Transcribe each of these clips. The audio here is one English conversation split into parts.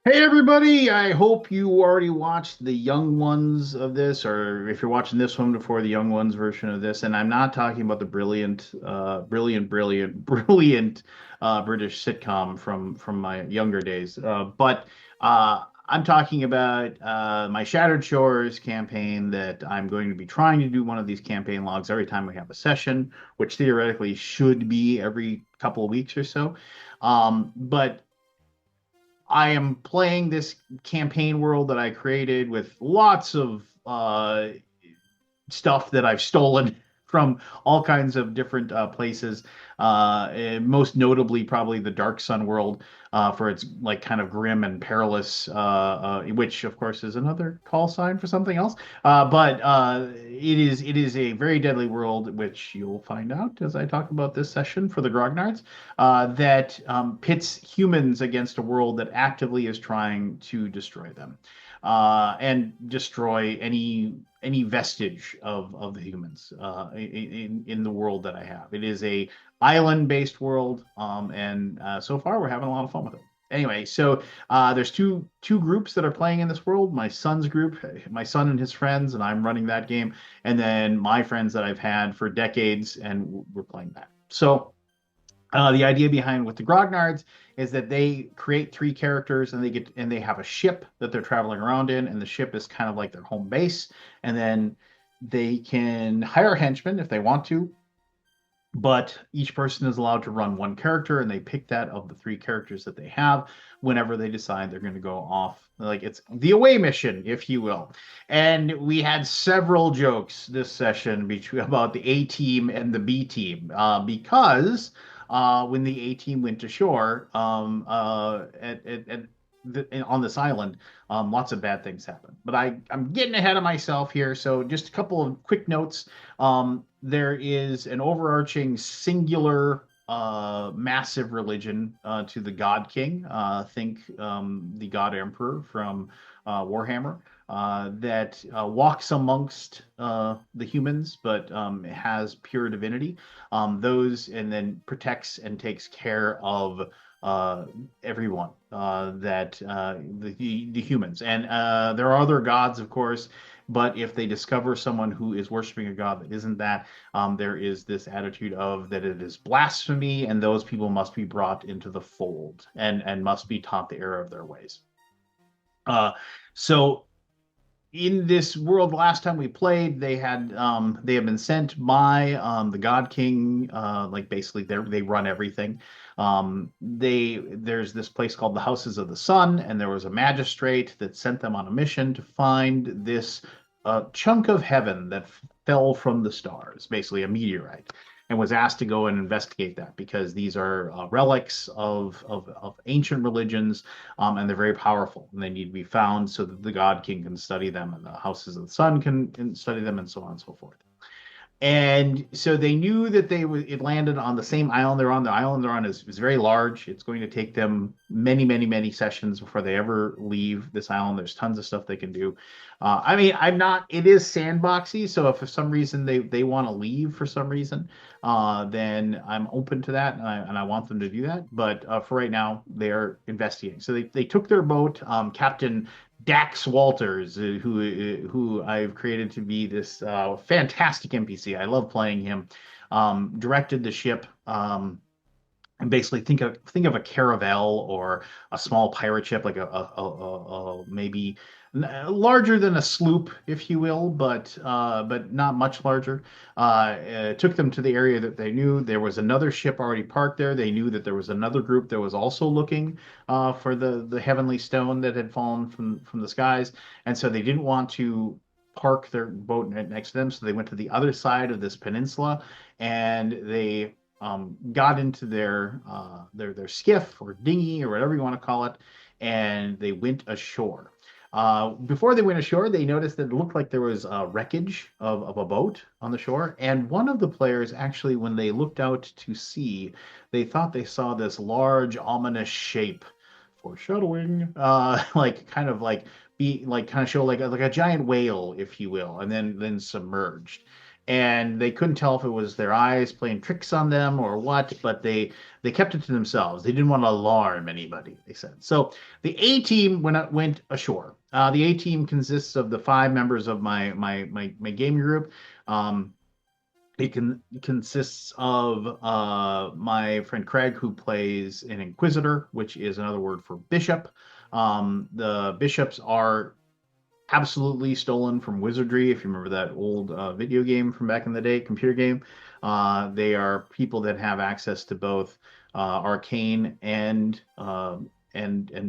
Hey everybody, I hope you already watched the young ones of this, or if you're watching this one before the young ones version of this, and I'm not talking about the brilliant British sitcom from my younger days, but I'm talking about my Shattered Shores campaign that I'm going to be trying to do one of these campaign logs every time we have a session, which theoretically should be every couple of weeks or so. But I am playing this campaign world that I created with lots of stuff that I've stolen from all kinds of different places. And most notably, probably the Dark Sun world for its like kind of grim and perilous, which of course is another call sign for something else. But it is a very deadly world, which you'll find out as I talk about this session for the Grognards, that pits humans against a world that actively is trying to destroy them and destroy any vestige of the humans in the world that I have. It is a island-based world, and so far we're having a lot of fun with it. Anyway, so there's two groups that are playing in this world. My son's group, my son and his friends, and I'm running that game, and then my friends that I've had for decades, and we're playing that. So the idea behind with the Grognards is that they create three characters and they have a ship that they're traveling around in, and the ship is kind of like their home base. And then they can hire henchmen if they want to, but each person is allowed to run one character, and they pick that of the three characters that they have whenever they decide they're going to go off. Like it's the away mission, if you will. And we had several jokes this session between about the A team and the B team because when the A team went to shore on this island, lots of bad things happen. But I'm getting ahead of myself here, so just a couple of quick notes. There is an overarching singular massive religion to the God King. Think the God Emperor from Warhammer that walks amongst the humans, but has pure divinity. Those and then protects and takes care of everyone that the humans. And there are other gods, of course. But if they discover someone who is worshiping a god that isn't that, there is this attitude of that it is blasphemy, and those people must be brought into the fold and must be taught the error of their ways. So in this world, last time we played, they have been sent by the God King. Like basically, they run everything. There's this place called the Houses of the Sun, and there was a magistrate that sent them on a mission to find this chunk of heaven that fell from the stars, basically a meteorite, and was asked to go and investigate that because these are relics of ancient religions, and they're very powerful, and they need to be found so that the God King can study them, and the Houses of the Sun can study them, and so on and so forth. And so they knew that it landed on the same island they're on. The island they're on is very large. It's going to take them many sessions before they ever leave this island. There's tons of stuff they can do. I mean, it is sandboxy. So if for some reason they want to leave for some reason, then I'm open to that. And I want them to do that. But for right now, they're investigating. So they took their boat. Captain Dax Walters, who I've created to be this fantastic NPC. I love playing him. Directed the ship. And basically think of a caravel or a small pirate ship, like a maybe larger than a sloop, if you will, but not much larger. Took them to the area that they knew. There was another ship already parked there. They knew that there was another group that was also looking for the heavenly stone that had fallen from the skies, and so they didn't want to park their boat next to them. So they went to the other side of this peninsula, and they got into their skiff or dinghy or whatever you want to call it, and they went ashore. Before they went ashore, they noticed that it looked like there was wreckage of a boat on the shore. And one of the players actually, when they looked out to sea, they thought they saw this large, ominous shape, foreshadowing, like kind of like be like kind of show like a giant whale, if you will, and then submerged. And they couldn't tell if it was their eyes playing tricks on them or what, but they kept it to themselves. They didn't want to alarm anybody, they said. So the A team went ashore. The A team consists of the 5 members of my gaming group. Um, it consists of my friend Craig, who plays an Inquisitor, which is another word for bishop. The bishops are absolutely stolen from wizardry. If you remember that old video game from back in the day, computer game, they are people that have access to both arcane and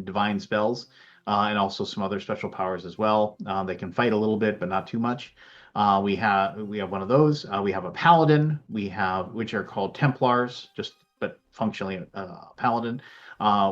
divine spells, and also some other special powers as well. They can fight a little bit, but not too much. We have one of those. We have a paladin. We have which are called Templars, just but functionally paladin.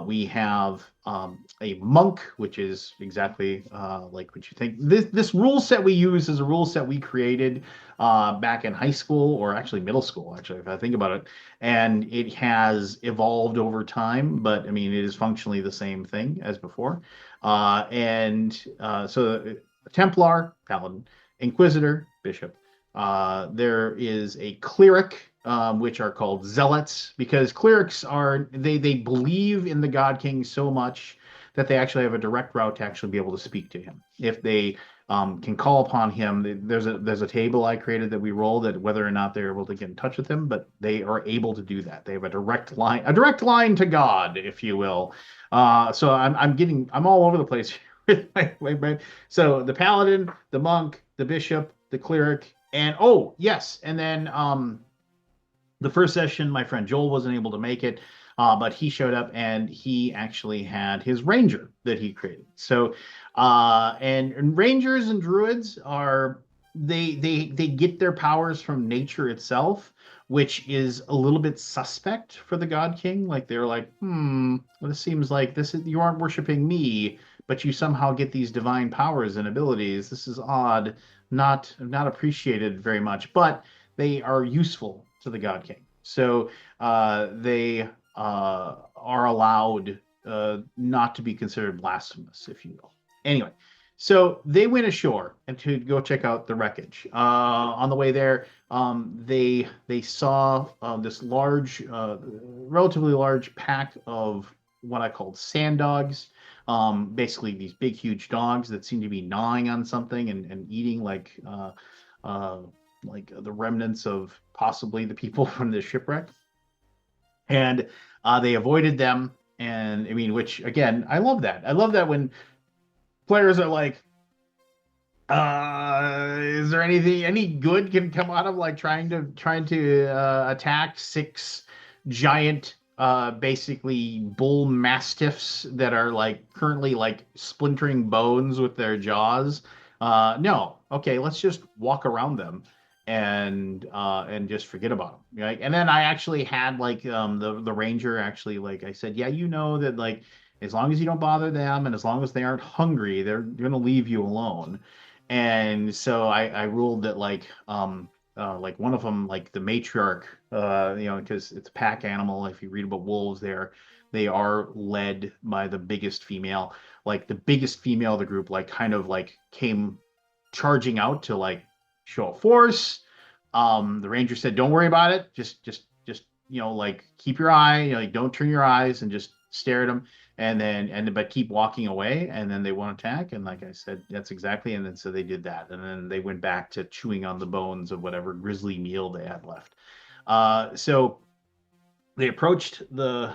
We have a monk, which is exactly like what you think. This rule set we use is a rule set we created back in high school, or actually middle school, actually, if I think about it. And it has evolved over time, but I mean, it is functionally the same thing as before. So Templar, Paladin, Inquisitor, Bishop. There is a cleric, which are called zealots, because clerics are they believe in the God King so much that they actually have a direct route to actually be able to speak to him. If they can call upon him, there's a table I created that we roll that whether or not they're able to get in touch with him, but they are able to do that. They have a direct line to God, if you will. So I'm all over the place. So the paladin, the monk, the bishop, the cleric, and oh yes, and then the first session, my friend Joel wasn't able to make it, but he showed up and he actually had his ranger that he created. So and rangers and druids are they get their powers from nature itself, which is a little bit suspect for the God King. Like they're like, well, this seems like you aren't worshiping me, but you somehow get these divine powers and abilities. This is odd, not appreciated very much, but they are useful to the God King. So they are allowed not to be considered blasphemous, if you will. Anyway, so they went ashore and to go check out the wreckage. On the way there, they saw this relatively large pack of what I called sand dogs. Basically these big, huge dogs that seem to be gnawing on something and eating like the remnants of possibly the people from the shipwreck. And they avoided them. And I mean, which again, I love that. I love that when players are like, is there any good can come out of like trying to attack 6 giant basically bull mastiffs that are like currently like splintering bones with their jaws? No. Okay, let's just walk around them and just forget about them, right? And then I actually had like the ranger actually, like I said, yeah, you know that like as long as you don't bother them and as long as they aren't hungry, they're gonna leave you alone. And so I ruled that like one of them, like the matriarch, because it's a pack animal. If you read about wolves, they are led by the biggest female. Like the biggest female of the group, like kind of like came charging out to like show force. The ranger said, "Don't worry about it. Just like keep your eye. Like don't turn your eyes and just stare at them." But keep walking away, and then they won't attack. And like I said, that's exactly. And then so they did that, and then they went back to chewing on the bones of whatever grisly meal they had left. So they approached the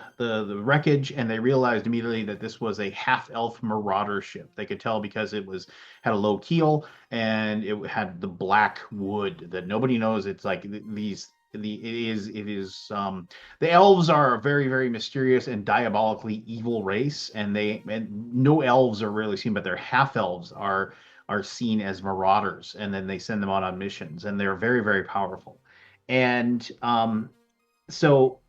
wreckage, and they realized immediately that this was a half-elf marauder ship. They could tell because had a low keel and it had the black wood that nobody knows. It's like these the elves are a very, very mysterious and diabolically evil race, and no elves are really seen, but their half elves are seen as marauders, and then they send them out on missions, and they're very, very powerful. And so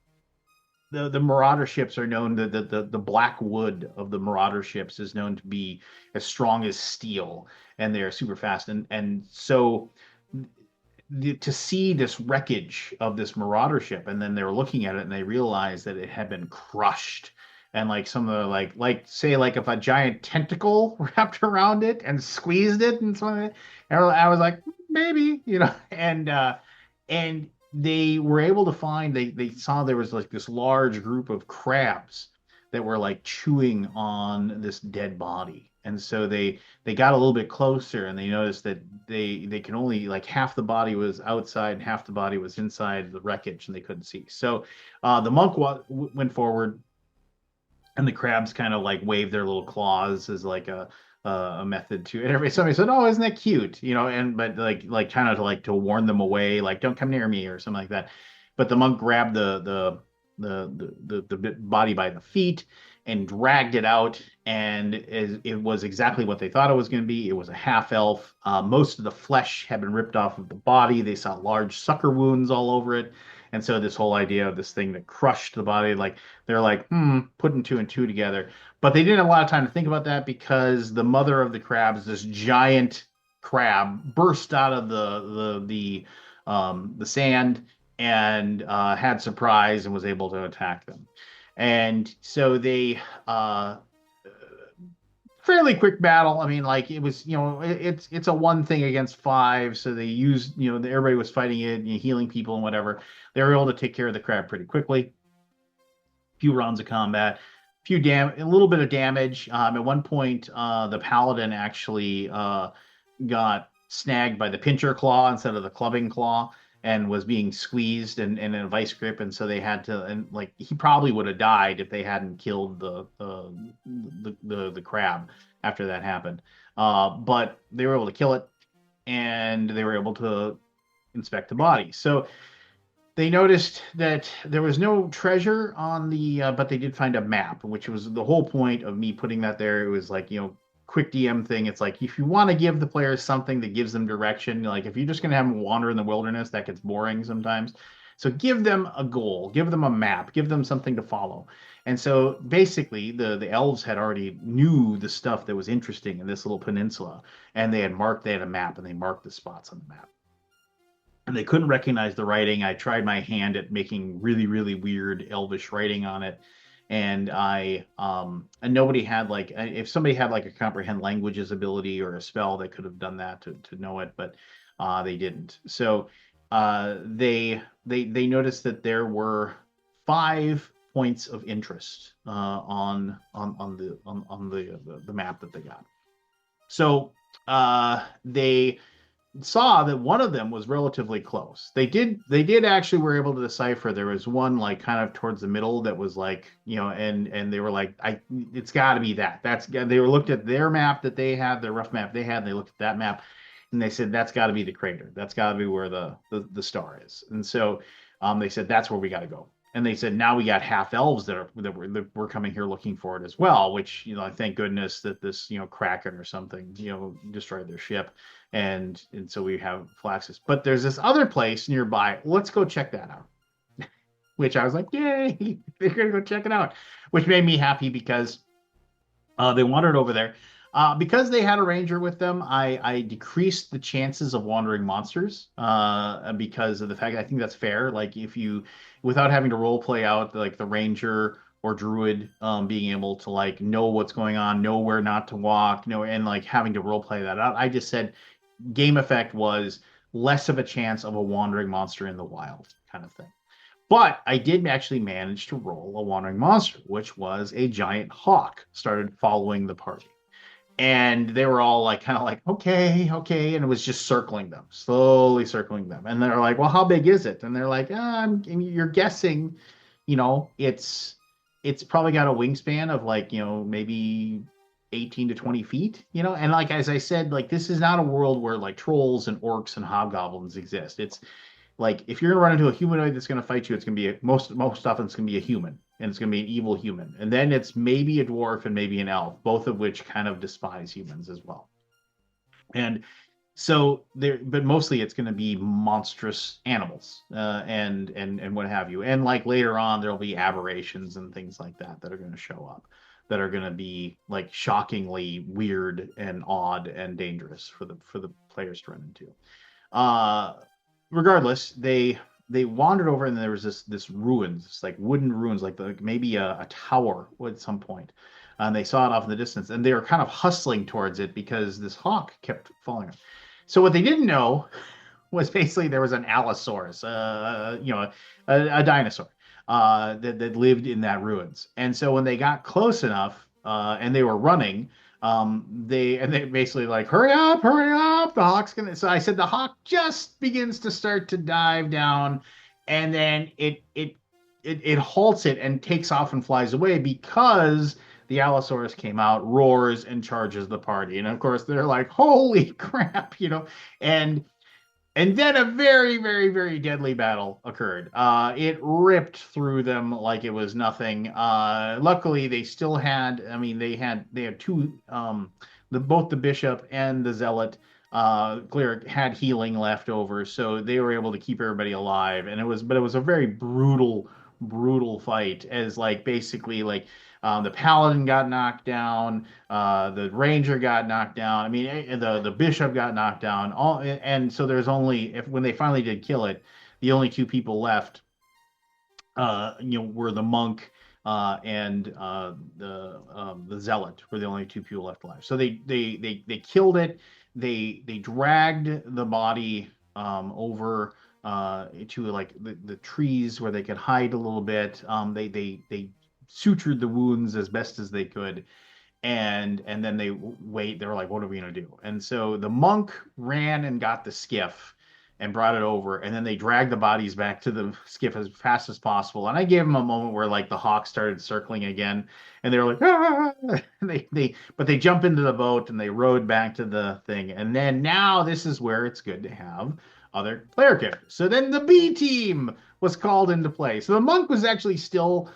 the marauder ships are known, the black wood of the marauder ships is known to be as strong as steel, and they're super fast. And so to see this wreckage of this marauder ship, and then they were looking at it and they realized that it had been crushed and like some of the like say like if a giant tentacle wrapped around it and squeezed it and something. And I was like, maybe, and they were able to find they saw there was like this large group of crabs that were like chewing on this dead body. And so they got a little bit closer and they noticed that they can only like half the body was outside and half the body was inside the wreckage and they couldn't see. So the monk went forward and the crabs kind of like waved their little claws as like a method to and everybody somebody said, "Oh, isn't that cute?" And but like kind of to warn them away, like don't come near me or something like that. But the monk grabbed the body by the feet and dragged it out, and it was exactly what they thought it was going to be. It was a half elf. Most of the flesh had been ripped off of the body. They saw large sucker wounds all over it. And so this whole idea of this thing that crushed the body, like they're like, putting two and two together. But they didn't have a lot of time to think about that because the mother of the crabs, this giant crab, burst out of the sand and had surprise and was able to attack them. And so they fairly quick battle. I mean, like it was, it's a one thing against five, so they used, everybody was fighting it, healing people and whatever. They were able to take care of the crab pretty quickly. Few rounds of combat, a little bit of damage. At one point, the paladin actually got snagged by the pincher claw instead of the clubbing claw and was being squeezed and in a vice grip, and so they had to, and like he probably would have died if they hadn't killed the crab after that happened. But they were able to kill it, and they were able to inspect the body. So they noticed that there was no treasure on but they did find a map, which was the whole point of me putting that there. It was like, quick DM thing. It's like, if you want to give the players something that gives them direction, like if you're just going to have them wander in the wilderness, that gets boring sometimes. So give them a goal, give them a map, give them something to follow. And so basically the elves had already knew the stuff that was interesting in this little peninsula, and they had a map and they marked the spots on the map. And they couldn't recognize the writing. I tried my hand at making really, really weird elvish writing on it. And and nobody had like, if somebody had like a comprehend languages ability or a spell, they could have done that to know it, but they didn't. So they noticed that there were 5 points of interest on the map that they got. So they saw that one of them was relatively close. They did actually were able to decipher. There was one like kind of towards the middle that was like, and they were like, it's got to be that. They were looked at their map that they had, their rough map they had, and they looked at that map and they said that's got to be the crater. That's got to be where the star is. And so they said that's where we got to go. And they said now we got half elves that were coming here looking for it as well, which thank goodness that this kraken or something destroyed their ship, and so we have Flaxus. But there's this other place nearby. Let's go check that out. Which I was like, yay! They're gonna go check it out, which made me happy because they wandered over there. Because they had a ranger with them, I decreased the chances of wandering monsters because of the fact I think that's fair. Like if you, without having to role play out like the ranger or druid being able to like know what's going on, know where not to walk, and like having to role play that out. I just said game effect was less of a chance of a wandering monster in the wild kind of thing. But I did actually manage to roll a wandering monster, which was a giant hawk started following the party. And they were all like, kind of like, okay. And it was just slowly circling them. And they're like, well, how big is it? And they're like, you're guessing, it's probably got a wingspan of like, maybe 18 to 20 feet, and like, as I said, like, this is not a world where like trolls and orcs and hobgoblins exist. It's like, if you're going to run into a humanoid that's going to fight you, it's going to be most often it's going to be a human, and it's going to be an evil human. And then it's maybe a dwarf and maybe an elf, both of which kind of despise humans as well. And so but mostly it's going to be monstrous animals and what have you. And like later on, there'll be aberrations and things like that are going to show up, that are going to be like shockingly weird and odd and dangerous for the players to run into. Regardless, they they wandered over, and there was this ruins, this like wooden ruins, like maybe a tower at some point. And they saw it off in the distance, and they were kind of hustling towards it because this hawk kept falling. So what they didn't know was basically there was an Allosaurus, a dinosaur that lived in that ruins. And so when they got close enough and they were running, they basically like hurry up, the hawk's gonna. So I said the hawk just begins to start to dive down, and then it halts it and takes off and flies away because the Allosaurus came out, roars, and charges the party. And of course, they're like, "Holy crap!" And then a very, very, very deadly battle occurred. It ripped through them like it was nothing. Luckily, they still had. I mean, they had two. Both the bishop and the zealot cleric had healing left over, so they were able to keep everybody alive. But it was a very brutal fight. As like basically like the paladin got knocked down, the ranger got knocked down. I mean, the bishop got knocked down. And so there's only when they finally did kill it, the only two people left, were the monk and the zealot were the only two people left alive. So they killed it. They dragged the body over to like the trees where they could hide a little bit. They sutured the wounds as best as they could, and then they were like, what are we going to do? And so the monk ran and got the skiff and brought it over, and then they dragged the bodies back to the skiff as fast as possible. And I gave them a moment where like the hawk started circling again, and they were like, ah! But they jump into the boat and they rowed back to the thing. And then now this is where it's good to have other player characters. So then the B team was called into play. So the monk was actually still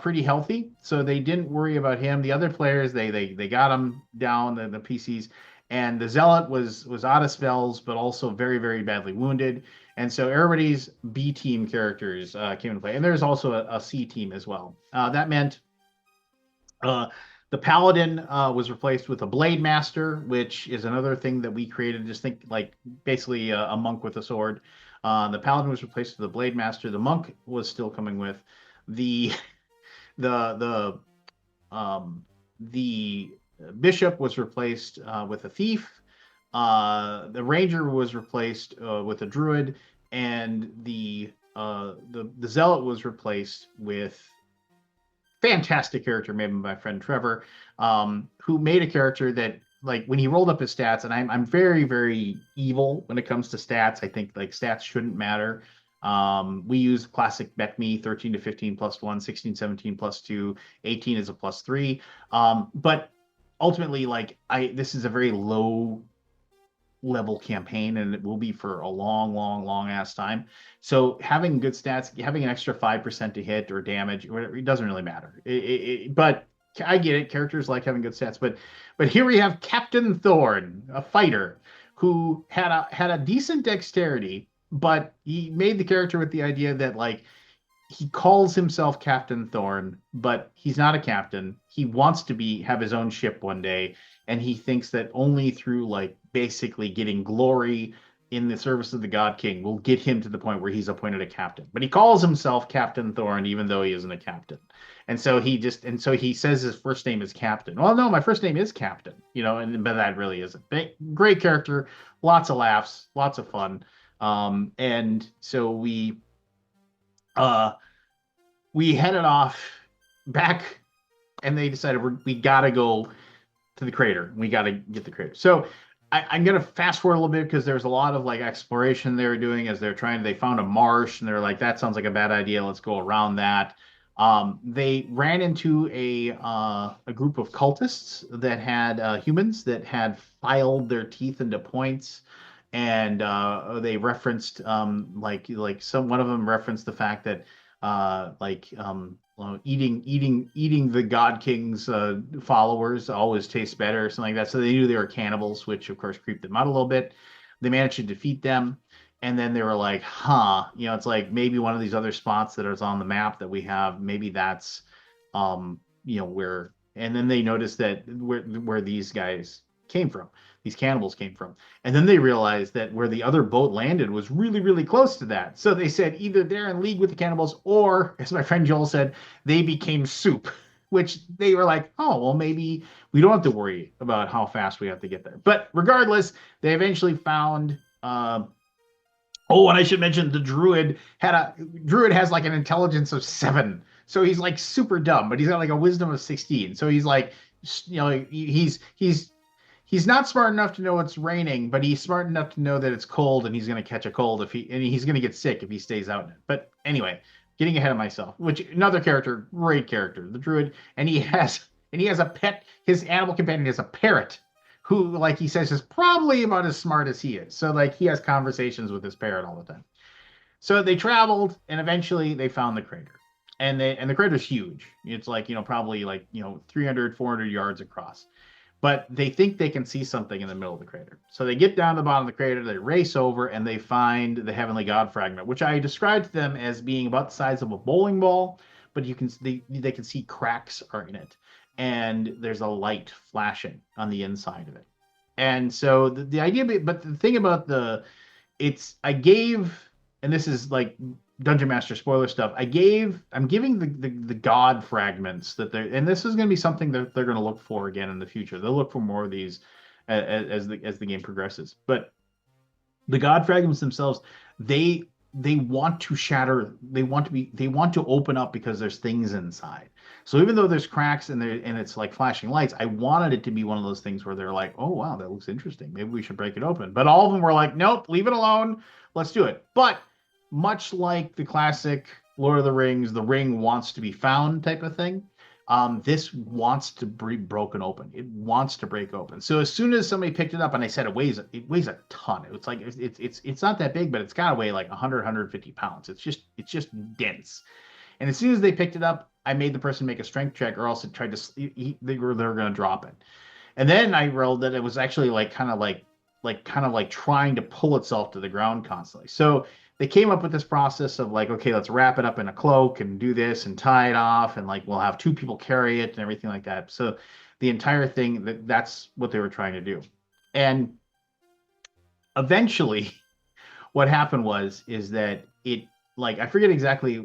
pretty healthy, so they didn't worry about him. The other players, they got him down, the PCs, and the zealot was out of spells, but also very, very badly wounded. And so everybody's B team characters came into play, and there's also a C team as well. That meant the paladin was replaced with a blade master, which is another thing that we created. Just think like basically a monk with a sword. The paladin was replaced with a blade master. The monk was still coming with the the bishop was replaced with a thief. The ranger was replaced with a druid, and the zealot was replaced with fantastic character made by my friend Trevor, who made a character that like when he rolled up his stats, and I'm very, very evil when it comes to stats. I think like stats shouldn't matter. We use classic bet me 13 to 15 plus 1, 16, 17 plus 2, 18 is a plus 3. But ultimately, like this is a very low level campaign, and it will be for a long ass time. So having good stats, having an extra 5% to hit or damage, or whatever, it doesn't really matter. But I get it. Characters like having good stats, but here we have Captain Thorn, a fighter who had a decent dexterity, but he made the character with the idea that like he calls himself Captain Thorn, but he's not a captain. He wants to have his own ship one day, and he thinks that only through like basically getting glory in the service of the God King will get him to the point where he's appointed a captain. But he calls himself Captain Thorn even though he isn't a captain. And so he says his first name is Captain. Well, no, my first name is Captain, but that really isn't. Great character, lots of laughs, lots of fun. And so we headed off back, and they decided we got to go to the crater. We got to get the crater. So I'm going to fast forward a little bit because there's a lot of like exploration they were doing as they found a marsh, and they're like, that sounds like a bad idea. Let's go around that. They ran into a group of cultists that had humans that had filed their teeth into points. And they referenced one of them referenced the fact that eating the God King's followers always tastes better or something like that. So they knew they were cannibals, which of course creeped them out a little bit. They managed to defeat them, and then they were like, it's like maybe one of these other spots that is on the map that we have, maybe that's where. And then they noticed that where these guys came from. These cannibals came from. And then they realized that where the other boat landed was really, really close to that. So they said either they're in league with the cannibals, or, as my friend Joel said, they became soup, which they were like, oh, well, maybe we don't have to worry about how fast we have to get there. But regardless, they eventually found. Oh, and I should mention the druid has like an intelligence of 7. So he's like super dumb, but he's got like a wisdom of 16. So he's like, he's not smart enough to know it's raining, but he's smart enough to know that it's cold and he's going to catch a cold and he's going to get sick if he stays out in it. But anyway, getting ahead of myself, which another character, great character, the druid, and he has a pet. His animal companion is a parrot who, like he says, is probably about as smart as he is. So like he has conversations with his parrot all the time. So they traveled and eventually they found the crater. And the crater's huge. It's like, probably like, 300, 400 yards across. But they think they can see something in the middle of the crater. So they get down to the bottom of the crater, they race over, and they find the Heavenly God fragment, which I described to them as being about the size of a bowling ball, but they can see cracks are in it. And there's a light flashing on the inside of it. And so the idea, but the thing about I gave, and this is like Dungeon Master spoiler stuff, I'm giving the God fragments and this is going to be something that they're going to look for again in the future. They'll look for more of these as the game progresses. But the God fragments themselves, they want to shatter. They want to open up because there's things inside. So even though there's cracks and it's like flashing lights, I wanted it to be one of those things where they're like, oh wow, that looks interesting. Maybe we should break it open. But all of them were like, nope, leave it alone. Let's do it. But much like the classic Lord of the Rings, the ring wants to be found type of thing. This wants to be broken open. It wants to break open. So as soon as somebody picked it up, and I said it weighs a ton. It's like it's not that big, but it's got to weigh like 100, 150 pounds. It's just dense. And as soon as they picked it up, I made the person make a strength check, or else it tried to. They were going to drop it. And then I rolled that it was actually kind of like trying to pull itself to the ground constantly. So they came up with this process of like, okay, let's wrap it up in a cloak and do this and tie it off, and like we'll have 2 people carry it and everything like that. So the entire thing, that's what they were trying to do. And eventually what happened is that it, like, I forget exactly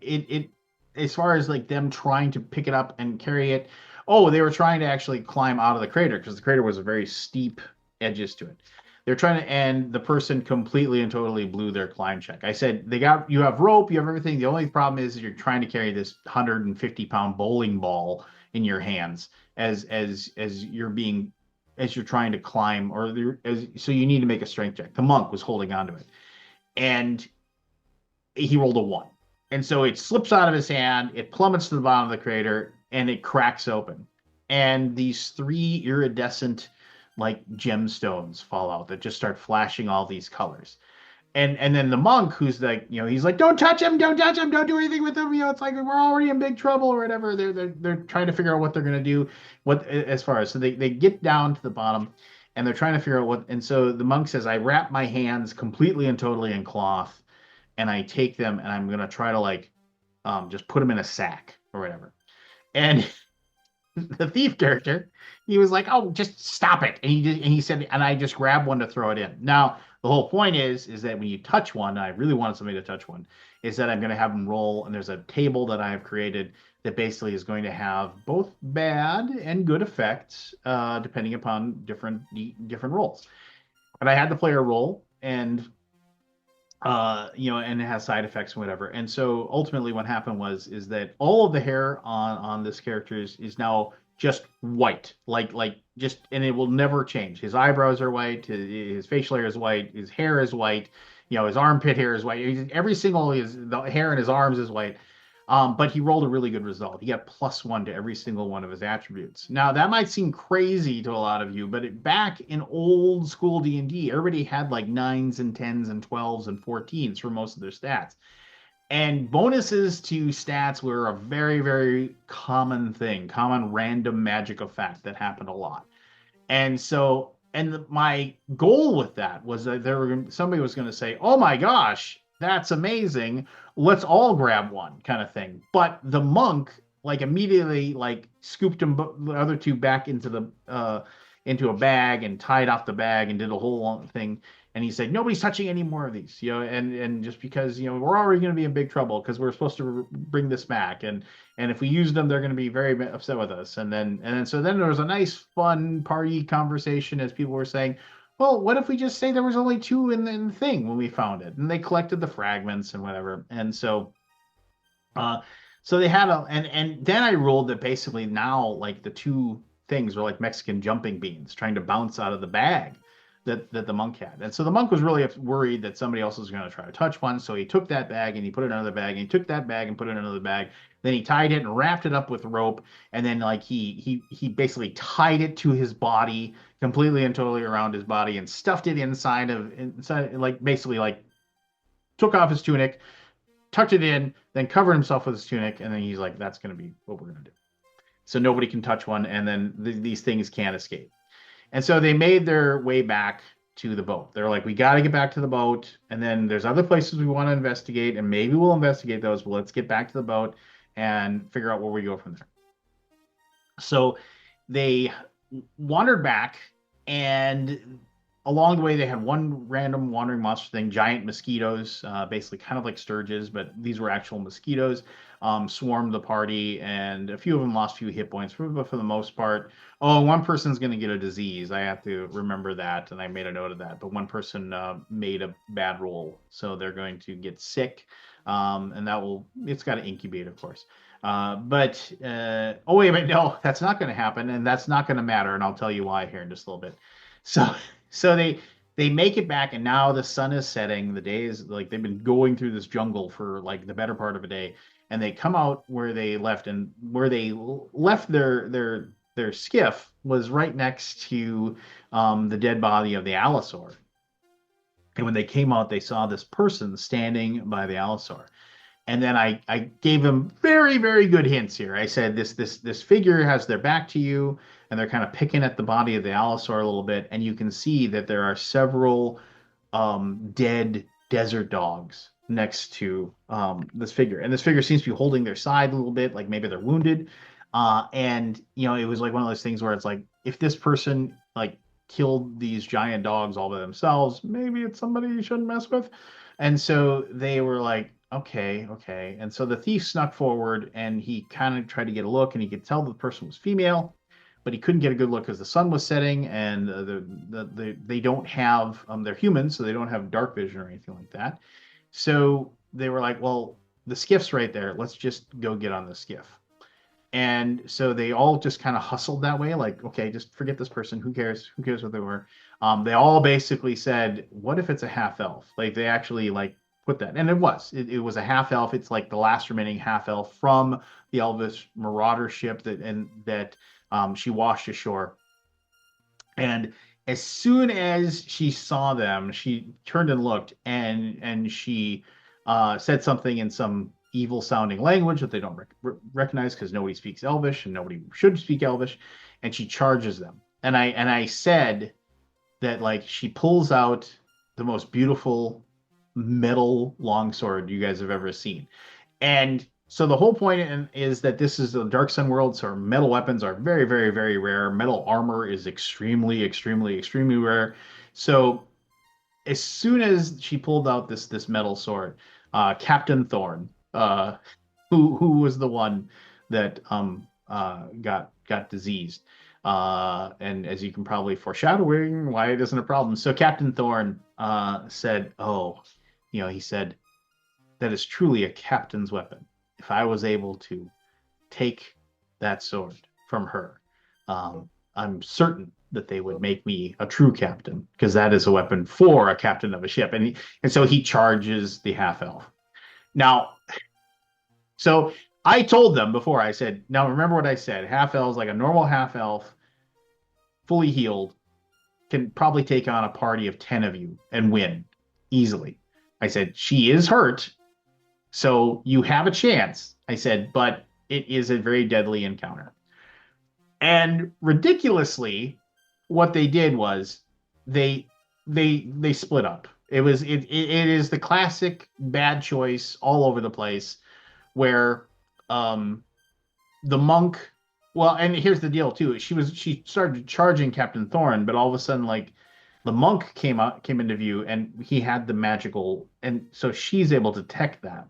it as far as like them trying to pick it up and carry it. Oh, they were trying to actually climb out of the crater because the crater was a very steep edges to it. They're trying to, and the person completely and totally blew their climb check. I said, you have rope, you have everything. The only problem is you're trying to carry this 150-pound bowling ball in your hands as you're trying to climb, so you need to make a strength check. The monk was holding onto it, and he rolled a 1. And so it slips out of his hand, it plummets to the bottom of the crater, and it cracks open. And these 3 iridescent like gemstones fall out that just start flashing all these colors. And then the monk, who's like, he's like, don't touch him, don't do anything with him. It's like we're already in big trouble or whatever. They're trying to figure out what they're gonna do. So they get down to the bottom and they're trying to figure out what. And so the monk says, I wrap my hands completely and totally in cloth, and I take them and I'm gonna try to like just put them in a sack or whatever. And the thief character, he was like, oh, just stop it. And he said, and I just grabbed one to throw it in. Now, the whole point is that when you touch one, I really wanted somebody to touch one, is that I'm going to have them roll, and there's a table that I have created that basically is going to have both bad and good effects, depending upon different rolls. But I had the player roll, and and it has side effects and whatever. And so ultimately what happened is that all of the hair on this character is now just white, like just, and it will never change. His eyebrows are white, his facial hair is white, his hair is white, his armpit hair is white. Every single, the hair in his arms is white. But he rolled a really good result. He got +1 to every single one of his attributes. Now, that might seem crazy to a lot of you, but back in old school D&D, everybody had like 9s and 10s and 12s and 14s for most of their stats. And bonuses to stats were a very, very common thing, common random magic effect that happened a lot. And so, my goal with that was that somebody was going to say, oh my gosh, that's amazing, let's all grab one, kind of thing. But the monk like immediately like scooped the other 2 back into into a bag and tied off the bag and did a whole long thing. And he said, nobody's touching any more of these, and just because, we're already going to be in big trouble because we're supposed to bring this back. And if we use them, they're going to be very upset with us. So then there was a nice, fun party conversation as people were saying, well, what if we just say there was only two in the thing when we found it? And they collected the fragments and whatever. And uh, so they had and then I ruled that basically now, like, the two things were like Mexican jumping beans trying to bounce out of the bag that the monk had. And so the monk was really worried that somebody else was going to try to touch one. So he took that bag and he put it in another bag, and he took that bag and put it in another bag. Then he tied it and wrapped it up with rope. And then, like, he basically tied it to his body, completely and totally around his body, and stuffed it inside, like, basically, like, took off his tunic, tucked it in, then covered himself with his tunic. And then he's like, that's going to be what we're going to do. So nobody can touch one. And then these things can't escape. And so they made their way back to the boat. They're like, we got to get back to the boat. And then there's other places we want to investigate, and maybe we'll investigate those, but let's get back to the boat and figure out where we go from there. So they wandered back, and along the way, they had one random wandering monster thing, giant mosquitoes, basically kind of like sturges, but these were actual mosquitoes, swarmed the party, and a few of them lost a few hit points, but for the most part, one person's going to get a disease. I have to remember that, and I made a note of that. But one person made a bad roll, so they're going to get sick, and it's got to incubate, of course. Wait a minute, no, that's not going to happen, and that's not going to matter, and I'll tell you why here in just a little bit. So they make it back, and now the sun is setting. The day is like they've been going through this jungle for like the better part of a day, and they come out where they left, and where they left their skiff was right next to the dead body of the allosaur. And when they came out, they saw this person standing by the allosaur. And then I gave them very, very good hints here. I said, this figure has their back to you, and they're kind of picking at the body of the allosaur a little bit, and you can see that there are several dead desert dogs next to this figure. And this figure seems to be holding their side a little bit, like maybe they're wounded. And it was like one of those things where it's like, if this person like killed these giant dogs all by themselves, maybe it's somebody you shouldn't mess with. And so they were like, okay. And so the thief snuck forward, and he kind of tried to get a look, and he could tell the person was female, but he couldn't get a good look because the sun was setting, and they don't have, they're humans, so they don't have dark vision or anything like that. So they were like, well, the skiff's right there. Let's just go get on the skiff. And so they all just kind of hustled that way, like, okay, just forget this person. Who cares? Who cares what they were? They all basically said, what if it's a half elf? Like, they actually like put that, and it was a half elf. It's like the last remaining half elf from the Elvish marauder ship that she washed ashore. And as soon as she saw them, she turned and looked, and she said something in some evil sounding language that they don't recognize because nobody speaks Elvish and nobody should speak Elvish, and she charges them. And I said that, like, she pulls out the most beautiful metal longsword you guys have ever seen. And so the whole point is that this is the Dark Sun world, so metal weapons are very, very, very rare. Metal armor is extremely, extremely, extremely rare. So as soon as she pulled out this metal sword, Captain Thorn, who was the one that got diseased, and as you can probably foreshadowing why it isn't a problem. So Captain Thorn said, he said, that is truly a captain's weapon. If I was able to take that sword from her, I'm certain that they would make me a true captain, because that is a weapon for a captain of a ship. And so he charges the half elf. Now, so I told them before, I said, now remember what I said, half elves, like a normal half elf, fully healed, can probably take on a party of 10 of you and win easily. I said, she is hurt, so you have a chance. I said, but it is a very deadly encounter. And ridiculously, what they did was they split up. It is the classic bad choice all over the place, where the monk Well, and here's the deal too. She started charging Captain Thorn, but all of a sudden, like the monk came into view, and he had the magical, and so she's able to detect that,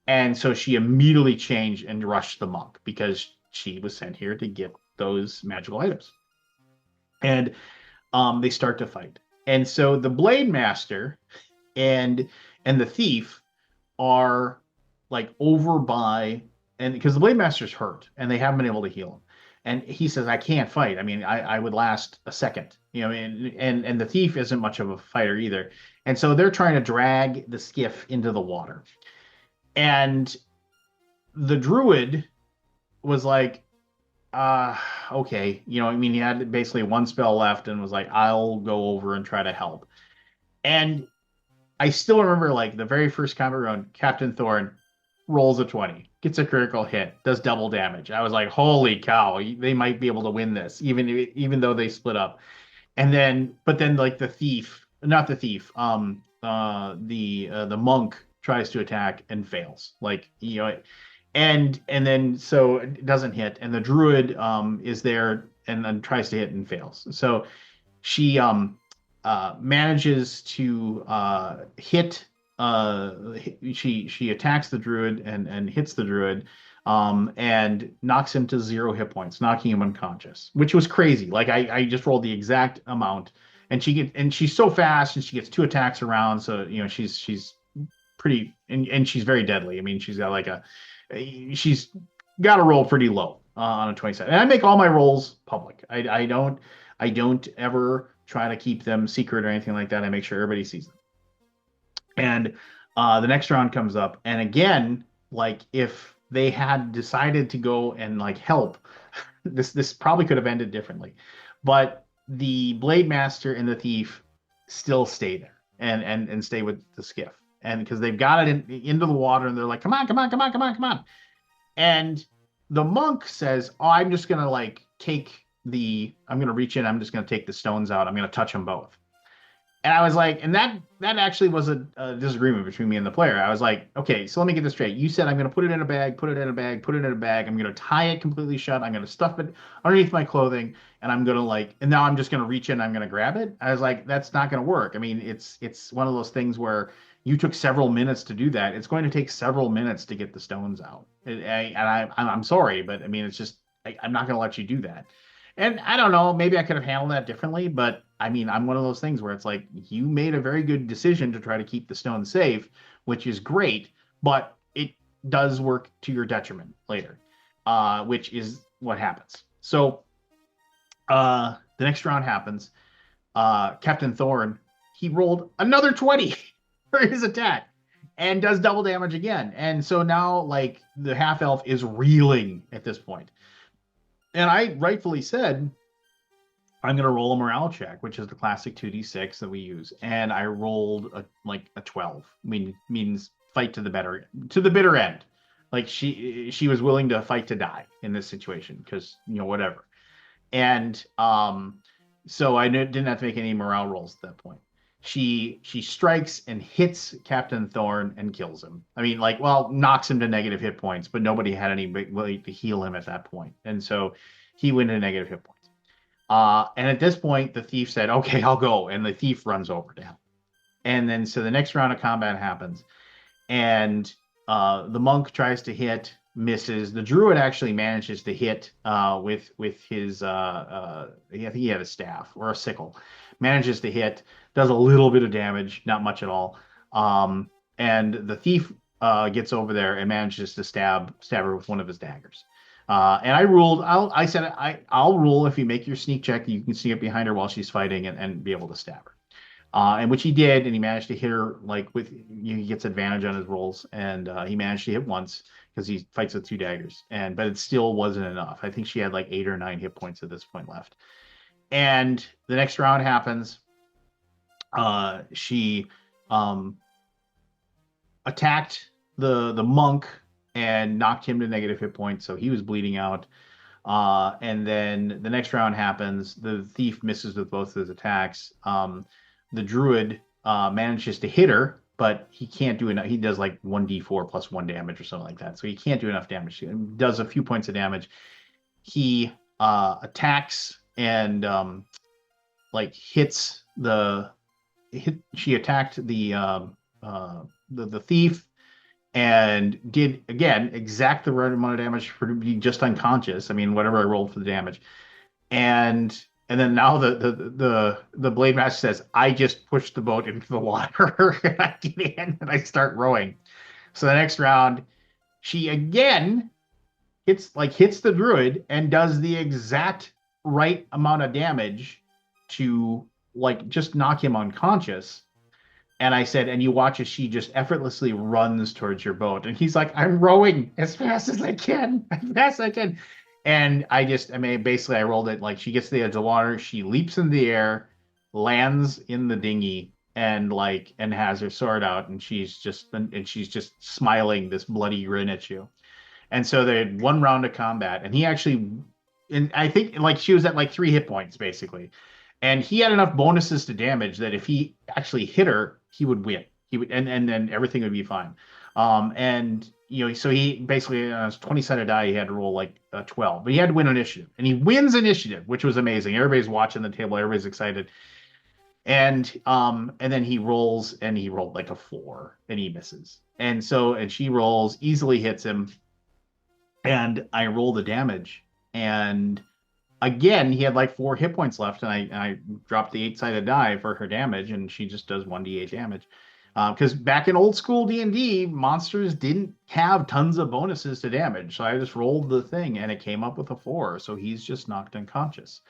and so she immediately changed and rushed the monk because she was sent here to get those magical items, and they start to fight, and so the Blade Master and the thief are like over by, and because the Blade Master's hurt and they haven't been able to heal him. And he says, I can't fight. I mean, I would last a second, and the thief isn't much of a fighter either. And so they're trying to drag the skiff into the water. And the druid was like, okay, I mean, he had basically one spell left and was like, I'll go over and try to help. And I still remember like the very first combat round, Captain Thorn rolls a 20, gets a critical hit, does double damage. I was like, holy cow, they might be able to win this, even though they split up. And then, but then like the thief, not the thief, the monk tries to attack and fails. Like, and then so it doesn't hit, and the druid is there and then tries to hit and fails. So she manages to hit. She attacks the druid and hits the druid, and knocks him to 0 hit points, knocking him unconscious, which was crazy. Like I just rolled the exact amount, and she's so fast, and she gets 2 attacks around, so she's pretty, and she's very deadly. I mean, she's got to roll pretty low on a 27. And I make all my rolls public. I don't ever try to keep them secret or anything like that. I make sure everybody sees them. And the next round comes up, and again, like if they had decided to go and like help, this probably could have ended differently. But the Blade Master and the thief still stay there and stay with the skiff, and because they've got it into the water, and they're like, come on, come on, come on, come on, come on. And the monk says, oh, I'm just gonna like I'm gonna reach in, I'm just gonna take the stones out, I'm gonna touch them both. And I was like, and that actually was a disagreement between me and the player. I was like, okay, so let me get this straight. You said I'm going to put it in a bag, put it in a bag, put it in a bag. I'm going to tie it completely shut. I'm going to stuff it underneath my clothing, and I'm going to and now I'm just going to reach in, I'm going to grab it. I was like, that's not going to work. I mean, it's one of those things where you took several minutes to do that. It's going to take several minutes to get the stones out. I'm sorry, but I mean, it's just, I'm not going to let you do that. And I don't know, maybe I could have handled that differently, but I mean, I'm one of those things where it's like you made a very good decision to try to keep the stone safe, which is great, but it does work to your detriment later, which is what happens. So the next round happens. Captain Thorn, he rolled another 20 for his attack and does double damage again. And so now, like, the half elf is reeling at this point. And I rightfully said, I'm going to roll a morale check, which is the classic 2d6 that we use. And I rolled a 12. Means fight to the bitter end. Like she was willing to fight to die in this situation because, whatever. And so I didn't have to make any morale rolls at that point. She strikes and hits Captain Thorn and kills him. I mean, knocks him to negative hit points, but nobody had any way to heal him at that point. And so he went to negative hit points. And at this point, the thief said, okay, I'll go. And the thief runs over to him. And then so the next round of combat happens. And the monk tries to hit, misses. The druid actually manages to hit with his, I think he had a staff or a sickle. Manages to hit, does a little bit of damage, not much at all. And the thief gets over there and manages to stab her with one of his daggers. And I ruled, I said, I'll rule if you make your sneak check, you can sneak up behind her while she's fighting and be able to stab her. And which he did, and he managed to hit her, he gets advantage on his rolls, and he managed to hit once because he fights with 2 daggers. But it still wasn't enough. I think she had 8 or 9 hit points at this point left. And the next round happens. She attacked the monk and knocked him to negative hit points, so he was bleeding out. And then the next round happens. The thief misses with both of his attacks. The druid manages to hit her, but he can't do enough. He does 1d4 plus 1 damage or something like that, so he can't do enough damage. He does a few points of damage. he attacks and like hits she attacked the thief and did again exact the right amount of damage for to be just unconscious. I mean, whatever I rolled for the damage, and then now the blade master says, "I just pushed the boat into the water." And I get in and I start rowing. So the next round, she again hits the druid and does the exact right amount of damage to like just knock him unconscious. And I said, and you watch as she just effortlessly runs towards your boat. And he's like, I'm rowing as fast as I can, as fast as I can. And I mean, basically, I rolled it like she gets to the edge of the water, she leaps in the air, lands in the dinghy, and has her sword out, and she's just smiling this bloody grin at you. And so they had one round of combat, and he actually, and I think like she was at like 3 hit points basically, and he had enough bonuses to damage that if he actually hit her, he would win. He would, and then everything would be fine. And so he basically on his 20-sided die, he had to roll like a 12, but he had to win initiative, and he wins initiative, which was amazing. Everybody's watching the table, everybody's excited, and then he rolls, and he rolled like a 4, and he misses, and she rolls, easily hits him, and I roll the damage, and again, he had like 4 hit points left, and I dropped the 8-sided die for her damage, and she just does 1d8 damage. Because back in old school D&D, monsters didn't have tons of bonuses to damage, so I just rolled the thing, and it came up with a 4, so he's just knocked unconscious.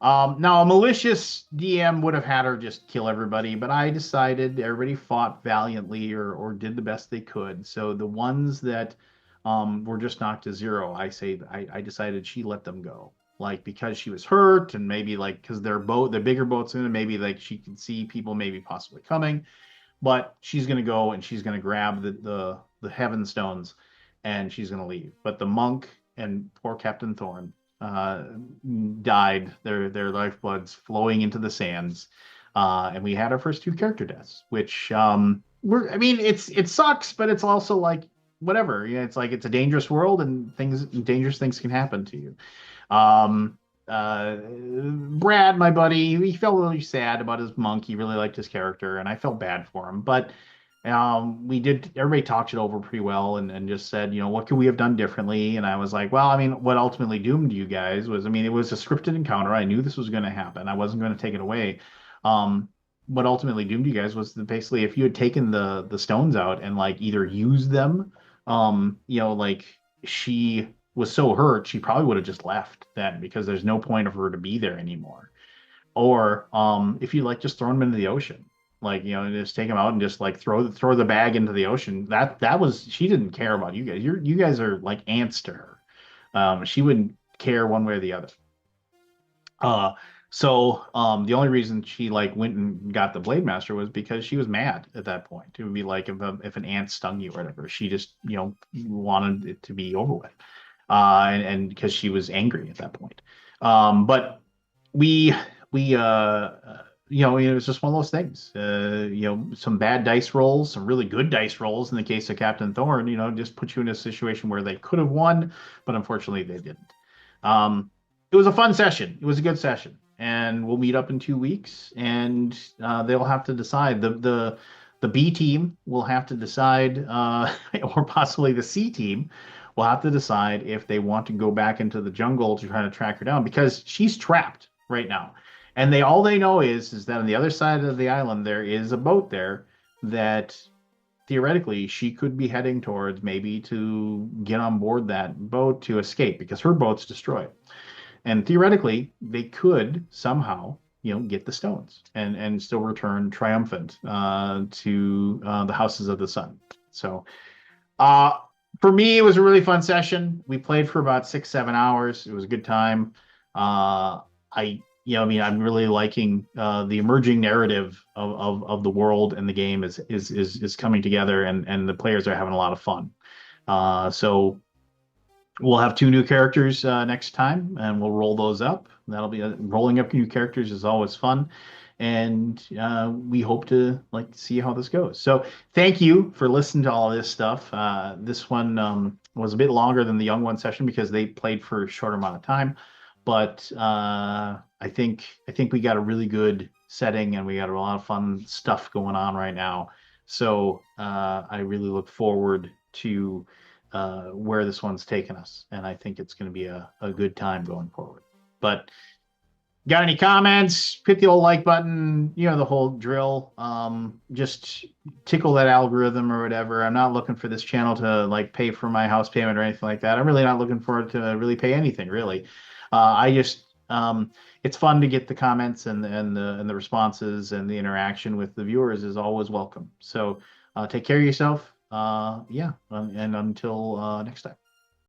Now, a malicious DM would have had her just kill everybody, but I decided everybody fought valiantly or did the best they could. So the ones that were just knocked to 0, I decided she let them go. Like because she was hurt, and maybe like because they're bigger boats in it, maybe like she could see people maybe possibly coming, but she's gonna go and she's gonna grab the heaven stones, and she's gonna leave. But the monk and poor Captain Thorn died, their lifebloods flowing into the sands, and we had our first 2 character deaths, which I mean, it sucks, but it's also like whatever. It's like it's a dangerous world, and dangerous things can happen to you. Um, Brad, my buddy, he felt really sad about his monk. He really liked his character, and I felt bad for him. But everybody talked it over pretty well, and just said, what could we have done differently? And I was like, well, I mean, what ultimately doomed you guys was, I mean, it was a scripted encounter. I knew this was going to happen. I wasn't going to take it away. What ultimately doomed you guys was that basically if you had taken the stones out and like either used them, like she was so hurt, she probably would have just left then because there's no point of her to be there anymore. Or if you like just throw them into the ocean, like just take them out and just like throw the bag into the ocean. That was, she didn't care about you guys. You guys are like ants to her. She wouldn't care one way or the other. So the only reason she like went and got the Blade Master was because she was mad at that point. It would be like if an ant stung you or whatever. She just wanted it to be over with, and because she was angry at that point. But we it was just one of those things. Some bad dice rolls, some really good dice rolls in the case of Captain Thorn. Just put you in a situation where they could have won, but unfortunately they didn't. It was a fun session. It was a good session, and we'll meet up in 2 weeks, and they'll have to decide. The B team will have to decide, or possibly the C team will have to decide if they want to go back into the jungle to try to track her down, because she's trapped right now. And all they know is that on the other side of the island there is a boat there that theoretically she could be heading towards, maybe to get on board that boat to escape because her boat's destroyed. And theoretically they could somehow get the stones and still return triumphant to the houses of the sun. So for me, it was a really fun session. We played for about 6-7 hours. It was a good time. I'm really liking the emerging narrative of the world, and the game is coming together, and the players are having a lot of fun. So we'll have 2 new characters next time, and we'll roll those up. That'll be rolling up new characters is always fun, and we hope to see how this goes. So thank you for listening to all of this stuff. This one was a bit longer than the young one session because they played for a short amount of time. But I think we got a really good setting and we got a lot of fun stuff going on right now. So I really look forward to where this one's taken us, and I think it's going to be a good time going forward. But got any comments? Hit the old like button. You know the whole drill. Just tickle that algorithm or whatever. I'm not looking for this channel to like pay for my house payment or anything like that. I'm really not looking for it to really pay anything, really. I just it's fun to get the comments and the responses, and the interaction with the viewers is always welcome. So take care of yourself. Yeah, and until next time.